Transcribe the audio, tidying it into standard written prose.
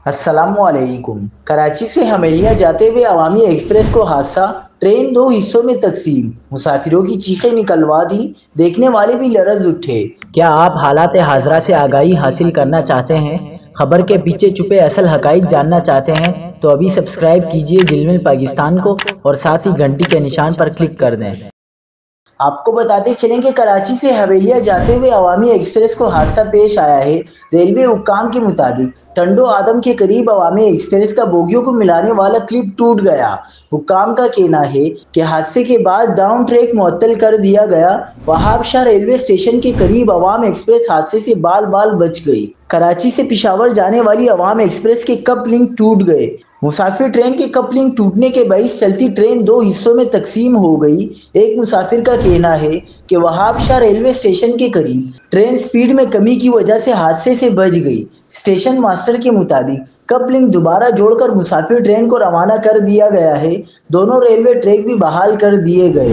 السلام علیکم۔ کراچی سے ہمیلیاں جاتے ہوئے عوامی ایکسپریس کو حادثہ، ٹرین دو حصوں میں تقسیم، مسافروں کی چیخیں نکلوا دی، دیکھنے والے بھی لرز اٹھے۔ کیا آپ حالات حاضرہ سے آگاہی حاصل کرنا چاہتے ہیں؟ خبر کے پیچھے چھپے اصل حقائق جاننا چاہتے ہیں تو ابھی سبسکرائب کیجئے جلمل پاکستان کو اور ساتھ ہی گھنٹی کے نشان پر کلک کر دیں۔ آپ کو بتاتے چلیں کہ کراچی سے حویلیاں جاتے ہوئے عوامی ایکسپریس کو حادثہ پیش آیا ہے۔ ریلوے حکام کے مطابق ٹنڈو آدم کے قریب عوامی ایکسپریس کا بوگیوں کو ملانے والا کلپ ٹوٹ گیا۔ حکام کا کہنا ہے کہ حادثے کے بعد ڈاؤن ٹریک معطل کر دیا گیا۔ وہاب شاہ ریلوے اسٹیشن کے قریب عوام ایکسپریس حادثے سے بال بال بچ گئی۔ کراچی سے پشاور جانے والی عوام ایکسپریس کے کپ لنک ٹوٹ گئے۔ مسافر ٹرین کے کپ لنک ٹوٹنے کے باعث چلتی ٹرین دو حصوں میں تقسیم ہو گئی۔ ایک مسافر کا کہنا ہے کہ وہاب شاہ ریلوے اسٹیشن کے قریب ٹرین سپیڈ میں کمی کی وجہ سے حادثے سے بچ گئی۔ اسٹیشن ماسٹر کے مطابق کپ لنک دوبارہ جوڑ کر مسافر ٹرین کو روانہ کر دیا گیا ہے۔ دونوں ریلوے ٹریک بھی بحال کر دیے گئے۔